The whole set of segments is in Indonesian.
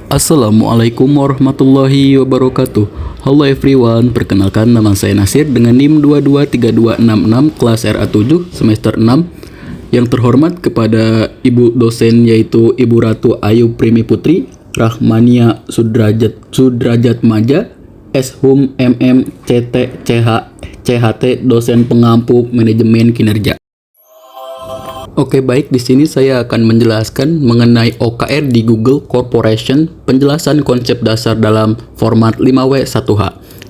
Assalamualaikum warahmatullahi wabarakatuh. Halo everyone, perkenalkan nama saya Nasir dengan NIM 223266 kelas RA7 semester 6. Yang terhormat kepada Ibu dosen yaitu Ibu Ratu Ayu Primi Putri Rahmania Sudrajat Maja, Shum MM CT CHT dosen pengampu manajemen kinerja. Oke, baik, di sini saya akan menjelaskan mengenai OKR di Google Corporation, penjelasan konsep dasar dalam format 5W1H.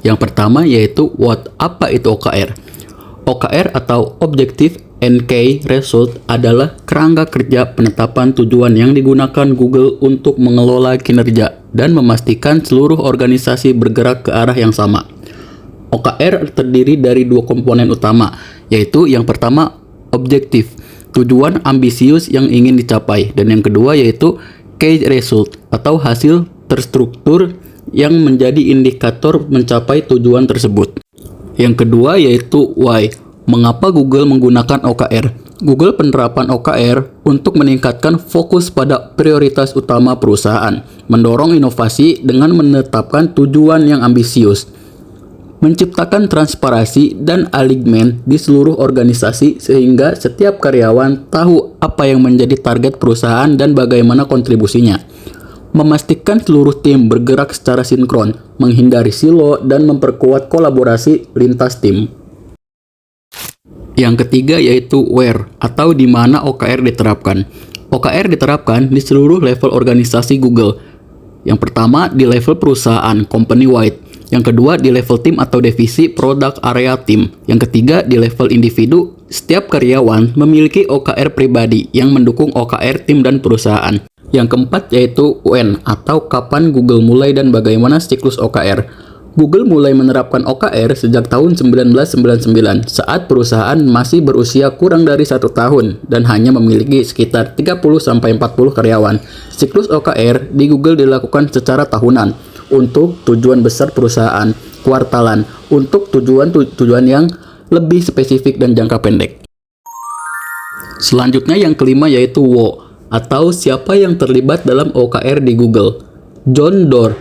Yang pertama yaitu apa itu OKR? OKR atau Objective and Key Result adalah kerangka kerja penetapan tujuan yang digunakan Google untuk mengelola kinerja dan memastikan seluruh organisasi bergerak ke arah yang sama. OKR terdiri dari dua komponen utama, yaitu yang pertama objektif, tujuan ambisius yang ingin dicapai, dan yang kedua yaitu key result atau hasil terstruktur yang menjadi indikator mencapai tujuan tersebut. Yang kedua yaitu why, mengapa Google menggunakan OKR. Google penerapan OKR untuk meningkatkan fokus pada prioritas utama perusahaan, mendorong inovasi dengan menetapkan tujuan yang ambisius, menciptakan transparansi dan alignment di seluruh organisasi sehingga setiap karyawan tahu apa yang menjadi target perusahaan dan bagaimana kontribusinya. Memastikan seluruh tim bergerak secara sinkron, menghindari silo dan memperkuat kolaborasi lintas tim. Yang ketiga yaitu where atau di mana OKR diterapkan. OKR diterapkan di seluruh level organisasi Google. Yang pertama di level perusahaan company wide. Yang kedua di level tim atau divisi product area team. Yang ketiga di level individu, setiap karyawan memiliki OKR pribadi yang mendukung OKR tim dan perusahaan. Yang keempat yaitu when atau kapan Google mulai dan bagaimana siklus OKR. Google mulai menerapkan OKR sejak tahun 1999 saat perusahaan masih berusia kurang dari 1 tahun dan hanya memiliki sekitar 30-40 karyawan. Siklus OKR di Google dilakukan secara tahunan untuk tujuan besar perusahaan, kuartalan untuk tujuan yang lebih spesifik dan jangka pendek. Selanjutnya yang kelima yaitu who atau siapa yang terlibat dalam OKR di Google. John Doerr,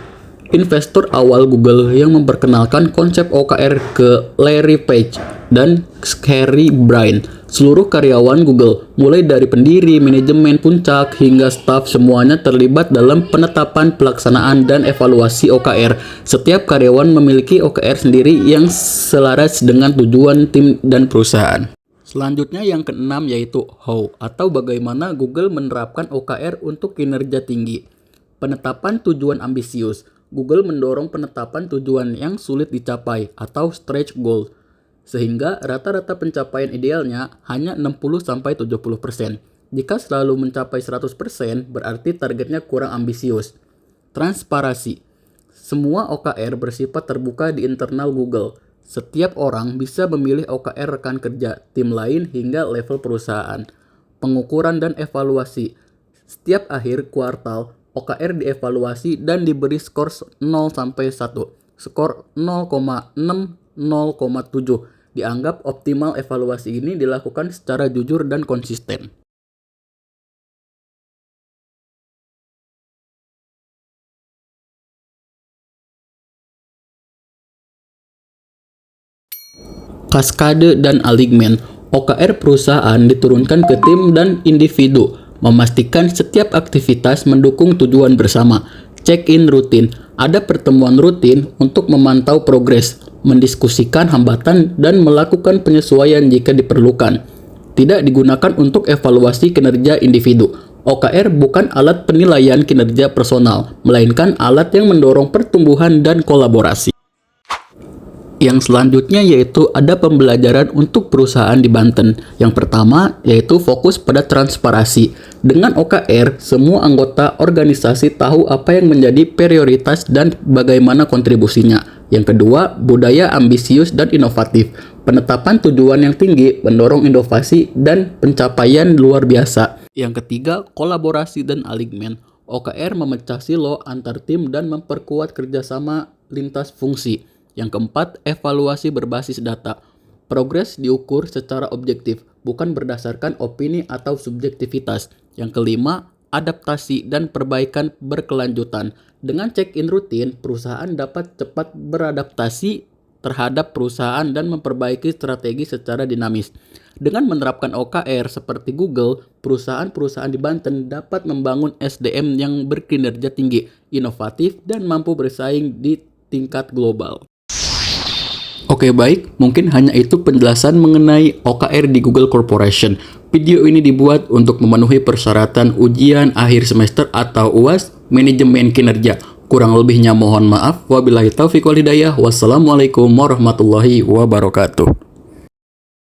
investor awal Google yang memperkenalkan konsep OKR ke Larry Page dan Sergey Brin. Seluruh karyawan Google, mulai dari pendiri, manajemen, puncak, hingga staf, semuanya terlibat dalam penetapan, pelaksanaan, dan evaluasi OKR. Setiap karyawan memiliki OKR sendiri yang selaras dengan tujuan tim dan perusahaan. Selanjutnya yang keenam yaitu how atau bagaimana Google menerapkan OKR untuk kinerja tinggi. Penetapan tujuan ambisius. Google mendorong penetapan tujuan yang sulit dicapai atau stretch goal, sehingga rata-rata pencapaian idealnya hanya 60-70%. Jika selalu mencapai 100%, berarti targetnya kurang ambisius. Transparansi. Semua OKR bersifat terbuka di internal Google. Setiap orang bisa memilih OKR rekan kerja, tim lain, hingga level perusahaan. Pengukuran dan evaluasi. Setiap akhir kuartal, OKR dievaluasi dan diberi skor 0-1. Skor 0,6, 0,7. Dianggap optimal. Evaluasi ini dilakukan secara jujur dan konsisten. Kaskade dan alignment. OKR perusahaan diturunkan ke tim dan individu, memastikan setiap aktivitas mendukung tujuan bersama. Check-in rutin. Ada pertemuan rutin untuk memantau progres, mendiskusikan hambatan, dan melakukan penyesuaian jika diperlukan. Tidak digunakan untuk evaluasi kinerja individu. OKR bukan alat penilaian kinerja personal, melainkan alat yang mendorong pertumbuhan dan kolaborasi. Yang selanjutnya yaitu ada pembelajaran untuk perusahaan di Banten. Yang pertama yaitu fokus pada transparansi. Dengan OKR, semua anggota organisasi tahu apa yang menjadi prioritas dan bagaimana kontribusinya. Yang kedua, budaya ambisius dan inovatif. Penetapan tujuan yang tinggi mendorong inovasi dan pencapaian luar biasa. Yang ketiga, kolaborasi dan alignment. OKR memecah silo antar tim dan memperkuat kerjasama lintas fungsi. Yang keempat, evaluasi berbasis data. Progres diukur secara objektif, bukan berdasarkan opini atau subjektivitas. Yang kelima, adaptasi, dan perbaikan berkelanjutan. Dengan check-in rutin, perusahaan dapat cepat beradaptasi terhadap perusahaan dan memperbaiki strategi secara dinamis. Dengan menerapkan OKR seperti Google, perusahaan-perusahaan di Banten dapat membangun SDM yang berkinerja tinggi, inovatif, dan mampu bersaing di tingkat global. Oke baik, mungkin hanya itu penjelasan mengenai OKR di Google Corporation. Video ini dibuat untuk memenuhi persyaratan ujian akhir semester atau UAS Manajemen Kinerja. Kurang lebihnya mohon maaf. Wabillahi taufiq wal hidayah. Wassalamualaikum warahmatullahi wabarakatuh.